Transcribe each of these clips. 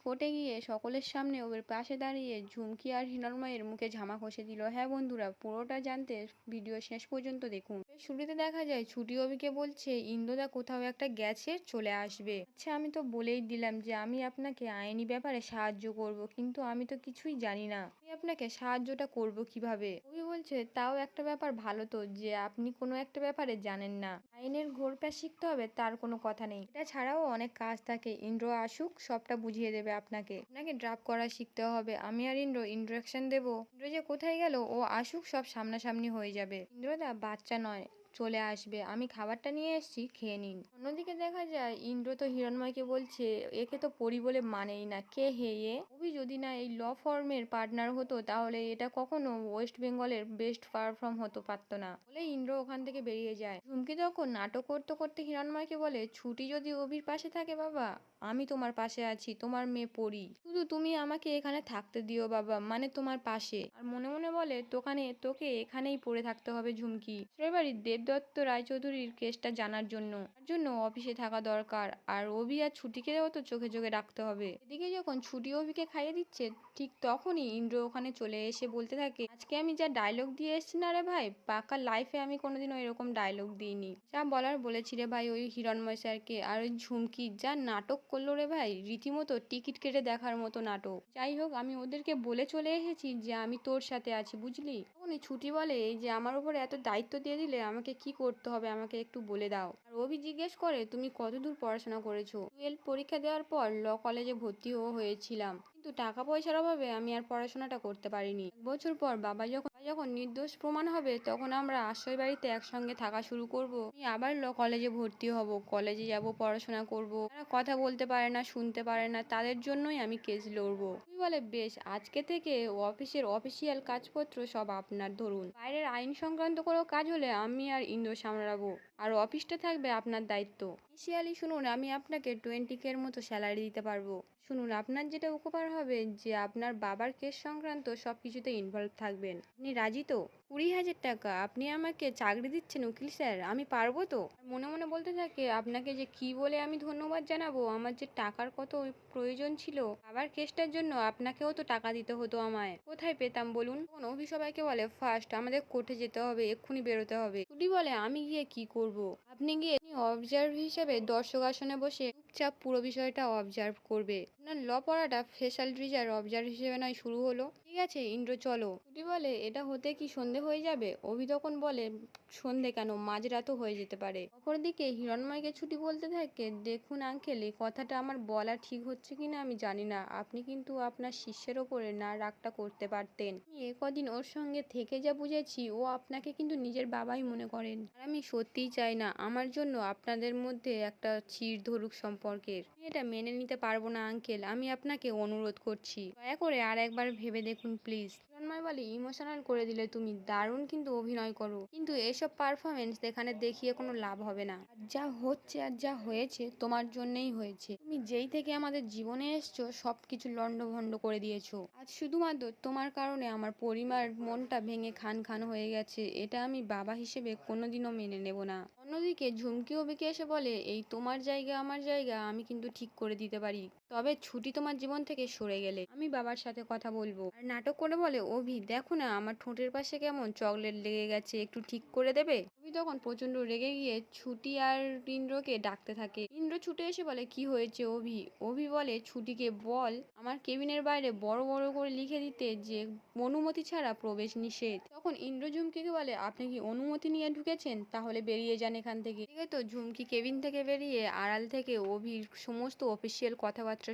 কোর্টে গিয়ে সকলের সামনে ওর পাশে দাঁড়িয়ে ঝুমকি আর হিরণময়ের মুখে ঝামা ঘষে দিল। হ্যাঁ বন্ধুরা, পুরোটা জানতে ভিডিও শেষ পর্যন্ত দেখুন। শুরুতে দেখা যায় ছুটি অভিকে বলছে ইন্দ্রদা কোথাও একটা গেছে, চলে আসবে। আচ্ছা, আমি তো বলেই দিলাম যে আমি আপনাকে আইনি ব্যাপারে সাহায্য করব, কিন্তু আমি তো কিছুই জানি না, আমি আপনাকে সাহায্যটা করব কিভাবে। অভি বলছে তাও একটা ব্যাপার ভালো তো যে আপনি কোনো একটা ব্যাপারে জানেন না, আইনের ঘোরপ্যাচ শিখতে হবে তার কোনো কথা নেই, এটা ছাড়াও অনেক কাজ থাকে। ইন্দ্র আসুক, সবটা বুঝিয়ে দেবে আপনাকে। আপনাকে ড্রাফট করা শিখতে হবে। আমি আর ইন্দ্র ইন্ট্রোডাকশন দেবো। ইন্দ্র যে কোথায় গেল, ও আসুক, সব সামনাসামনি হয়ে যাবে। ইন্দ্রদা বাচ্চা নয়, চলে আসবে, আমি খাবারটা নিয়ে এসেছি, খেয়ে নিন। অন্যদিকে দেখা যায় ইন্দ্র তো হিরণময়কে বলছে একে তো পরি বলে মানেই না, কে হে এ? অভি যদি না এই ল ফর্মের পার্টনার হতো তাহলে এটা কখনো ওয়েস্ট বেঙ্গলের বেস্ট পারফর্ম হতে পারতো না, বলে ইন্দ্র ওখান থেকে বেরিয়ে যায়। ঝুমকি তখন নাটক করতে করতে হিরণময়কে বলে ছুটি যদি অভির পাশে থাকে বাবা, আমি তোমার পাশে আছি, তোমার মেয়ে পড়ি, শুধু তুমি আমাকে এখানে থাকতে দিও বাবা, মানে তোমার পাশে। আর মনে মনে বলে তোকে এখানেই পড়ে থাকতে হবে ঝুমকি। বাড়ির দেবদত্ত রায়চৌধুরীর কেসটা জানার জন্য, তার জন্য অফিসে থাকা দরকার, আর অভি আর ছুটিকেও তো চোখে চোখে রাখতে হবে। এদিকে যখন ছুটি অভিকে খাইয়ে দিচ্ছে ঠিক তখনই ইন্দ্র ওখানে চলে এসে বলতে থাকে আজকে আমি যা ডায়লগ দিয়ে এসছি না রে ভাই, পাকা লাইফে আমি কোনোদিনও এরকম ডায়লগ দিইনি, যা বলার বলেছি রে ভাই ওই হিরণময় স্যারকে। আর ওই ঝুমকি যা নাটক করলো রে ভাই, রীতিমতো টিকিট কেটে দেখার মতো নাটক। যাই হোক, আমি ওদেরকে বলে চলে এসেছি যে আমি তোর সাথে আছি, বুঝলি। তখন এই ছুটি বলে এই যে আমার উপরে এত দায়িত্ব দিয়ে দিলে আমাকে কি করতে হবে আমাকে একটু বলে দাও। আর অভি জিজ্ঞেস করে তুমি কতদূর পড়াশোনা করেছো। 12 পরীক্ষা দেওয়ার পর ল কলেজে ভর্তিও হয়েছিলাম, কিন্তু টাকা পয়সার অভাবে আমি আর পড়াশোনাটা করতে পারিনি। 1 বছর পর বাবা যখন নির্দোষ প্রমাণ হবে তখন আমরা আশ্রয় বাড়িতে একসঙ্গে থাকা শুরু করব। আমি আবার ল কলেজে ভর্তি হব, কলেজে যাব, পড়াশোনা করব। তারা কথা বলতে পারে না, শুনতে পারে না, তাদের জন্যই আমি কেস লড়বো। তুমি বলে বেশ, আজকে থেকে অফিসের অফিসিয়াল কাজপত্র সব আপনার ধরুন, বাইরের আইন সংক্রান্ত কোনো কাজ হলে আমি আর ইন্দ্র সামলাবো, আর অফিসটা থাকবে আপনার দায়িত্ব। ইনিশিয়ালি শুনুন, আমি আপনাকে 20K এর মতো স্যালারি দিতে পারবো। শুনুন, আপনার যেটা উপকার হবে যে আপনার বাবার কেস সংক্রান্ত সব কিছুতে ইনভলভ থাকবেন। আপনি রাজি তো? 20,000 টাকা? আপনি আমাকে চাকরি দিচ্ছেন উকিল স্যার, আমি পারবো তো? মনে মনে বলতে থাকে আপনাকে যে কি বলে আমি ধন্যবাদ জানাবো, আমার যে টাকার কত প্রয়োজন ছিল বাবার কেসটার জন্য, আপনাকেও তো টাকা দিতে হতো আমায়, কোথায় পেতাম বলুন। তখন অভি সবাইকে বলে ফার্স্ট আমাদের কোর্টে যেতে হবে, এক্ষুনি বেরোতে হবে। ছুটি বলে আমি গিয়ে কি করব? আপনি গিয়ে অবজার্ভ হিসেবে দর্শক আসনে বসে চুপচাপ পুরো বিষয়টা অবজার্ভ করবে। আপনার ল পড়াটা ফেশাল ট্রিজার অবজার্ভ হিসেবে নয় শুরু হলো। ঠিক আছে ইন্দ্র, চলো। ছুটি বলে এটা হতে কি সন্ধে হয়ে যাবে? অভি তখন বলে সন্ধে কেন, মাঝরাতও হয়ে যেতে পারে। অপরদিকে হিরণময়কে ছুটি বলতে থাকে দেখুন আঙ্কেল, এই কথাটা আমার বলা ঠিক হচ্ছে কিনা আমি জানি না, আপনি কিন্তু আপনার শিষ্যের ওপরে না রাগটা করতে পারতেন। আমি কদিন ওর সঙ্গে থেকে যা বুঝেছি ও আপনাকে কিন্তু নিজের বাবাই মনে করেন, আর আমি সত্যিই চাই না আমার জন্য আপনাদের মধ্যে একটা চিড় ধরুক সম্পর্কের। আমি এটা মেনে নিতে পারবো না আঙ্কেল, আমি আপনাকে অনুরোধ করছি দয়া করে আর একবার ভেবে দেখুন প্লিজ। হিরণময় বলে ইমোশনাল করে দিলে তুমি, দারুণ কিন্তু অভিনয় করো, কিন্তু এসব পারফরমেন্স এখানে দেখিয়ে কোনো লাভ হবে না। আর যা হচ্ছে আর যা হয়েছে তোমার জন্যই হয়েছে, তুমি যেই থেকে আমাদের জীবনে এসছো সবকিছু লন্ডভন্ড করে দিয়েছো। আজ শুধুমাত্র তোমার কারণে আমার পরিবার মনটা ভেঙে খান খান হয়ে গেছে, এটা আমি বাবা হিসেবে কোনোদিনও মেনে নেব না। অন্যদিকে ঝুমকি অভিকে এসে বলে এই তোমার জায়গা আমার জায়গা আমি কিন্তু ঠিক করে দিতে পারি, তবে ছুটি তোমার জীবন থেকে সরে গেলে আমি বাবার সাথে কথা বলবো। আর নাটক করে বলে অভি দেখো না আমার ঠোঁটের পাশে কেমন চকলেট লেগে গেছে, একটু ঠিক করে দেবে। অভি তখন প্রচন্ড রেগে গিয়ে ছুটি আর ইন্দ্রকে ডাকতে থাকে। ইন্দ্র ছুটে এসে বলে কি হয়েছে অভি? অভি বলে ছুটিকে বল আমার কেবিনের বাইরে বড় বড় করে লিখে দিতে যে অনুমতি ছাড়া প্রবেশ নিষেধ। তখন ইন্দ্র ঝুমকিকে বলে আপনি কি অনুমতি নিয়ে ঢুকেছেন, তাহলে বেরিয়ে যান এখান থেকে। ঠিক আছে, তো ঝুমকি কেবিন থেকে বেরিয়ে আড়াল থেকে অভির সমস্ত অফিসিয়াল কথাবার্তা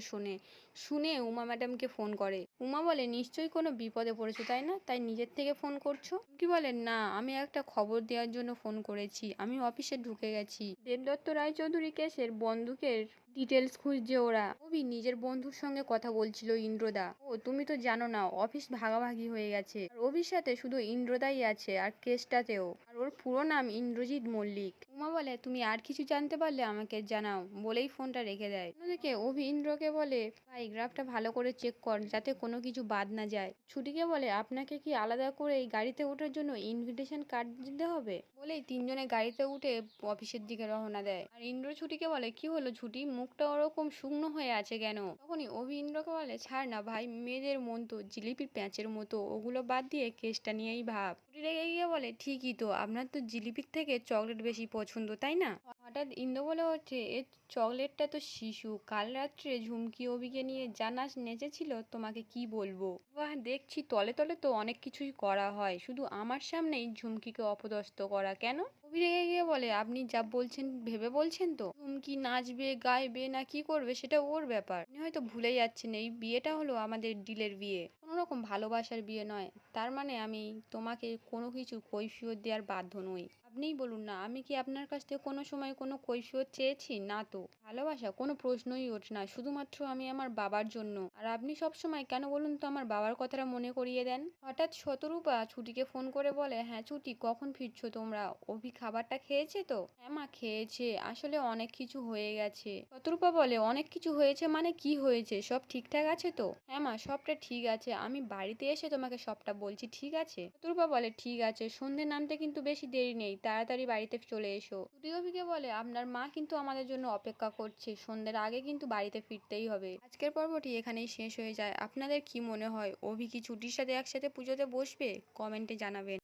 শুনে উমা ম্যাডামকে ফোন করে। উমা বলে নিশ্চয়ই কোনো বিপদে পড়েছো তাই না, তাই নিজের থেকে ফোন করছো। কি বলে না, আমি একটা খবর দেওয়ার জন্য ফোন করেছি, আমি অফিসে ঢুকে গেছি। দেবদত্ত রায়চৌধুরী কেসের বন্দুকের ডিটেলস খুঁজছে ওরা। অভি নিজের বন্ধুর সঙ্গে কথা বলছিল ইন্দ্রদা। ও তুমি তো জানো না অফিস ভাগাভাগি হয়ে গেছে, আর অভির সাথে শুধু ইন্দ্রদাই আছে আর কেসটাতেও, আর ওর পুরো নাম ইন্দ্রজিৎ মল্লিক। উমা বলে তুমি আর কিছু জানতে পারলে আমাকে জানাও, বলেই ফোনটা রেখে দেয়। অন্যদিকে অভি ইন্দ্রকে বলে ভাই গ্রাফটা ভালো করে চেক কর যাতে কোনো কিছু বাদ না যায়। ছুটিকে বলে আপনাকে কি আলাদা করে এই গাড়িতে ওঠার জন্য ইনভিটেশন কার্ড দিতে হবে, বলেই তিনজনে গাড়িতে উঠে অফিসের দিকে রওনা দেয়। আর ইন্দ্র ছুটিকে বলে কি হলো ছুটি, মুখ মুখটা ওরকম শুকনো হয়ে আছে কেন? তখনই অভি ইন্দ্রকে বলে, ছাড় না ভাই, মেয়েদের মন তো জিলিপির প্যাঁচের মতো, ওগুলো বাদ দিয়ে কেসটা নিয়েই ভাব। ছুটি রেগে গিয়ে বলে, ঠিকই তো, আপনার তো জিলিপির থেকে চকলেট বেশি পছন্দ তাই না? হঠাৎ ইন্দ্র বলে ওঠে, এ চকলেটটা তো শিশু, কাল রাত্রে ঝুমকি অভিকে নিয়ে যা নাচ নেচেছিল তোমাকে কি বলবো। বাহ, দেখছি তলে তলে তো অনেক কিছুই করা হয়, শুধু আমার সামনেই ঝুমকিকে অপদস্থ করা কেন? অভি রেগে গিয়ে বলে, আপনি যা বলছেন ভেবে বলছেন তো? ঝুমকি নাচবে গাইবে না কি করবে সেটা ওর ব্যাপার। আপনি হয়তো ভুলে যাচ্ছেন এই বিয়েটা হলো আমাদের ডিলের বিয়ে, কোনো রকম ভালোবাসার বিয়ে নয়। তার মানে আমি তোমাকে কোনো কিছু কৈফিয়ত দেওয়ার বাধ্য নই। আপনিই বলুন না, আমি কি আপনার কাছ থেকে কোনো সময় কোনো কৈফিয়ত চেয়েছি? না তো। ভালোবাসা কোনো প্রশ্নই ওঠে না, শুধুমাত্র আমি আমার বাবার জন্য। আর আপনি সব সময় কেন বলুন তো আমার বাবার কথাটা মনে করিয়ে দেন? হঠাৎ শতরূপা ছুটিকে ফোন করে বলে, হ্যাঁ ছুটি, কখন ফিরছো তোমরা? অভি খাবারটা খেয়েছে তো? হ্যাঁ মা, খেয়েছে, আসলে অনেক কিছু হয়ে গেছে। শতরূপা বলে, অনেক কিছু হয়েছে মানে কি হয়েছে? সব ঠিকঠাক আছে তো? হ্যাঁ মা, সবটা ঠিক আছে, আমি বাড়িতে এসে তোমাকে সবটা বলছি, ঠিক আছে? শতরূপা বলে, ঠিক আছে, সন্ধে নামতে কিন্তু বেশি দেরি নেই, তাড়াতাড়ি বাড়িতে চলে এসো। ছুটি অভিকে বলে, আপনার মা কিন্তু আমাদের জন্য অপেক্ষা করছে, সন্ধ্যের আগে কিন্তু বাড়িতে ফিরতেই হবে। আজকের পর্বটি এখানেই শেষ হয়ে যায়। আপনাদের কি মনে হয়, অভি কি ছুটির সাথে একসাথে পুজোতে বসবে? কমেন্টে জানাবেন।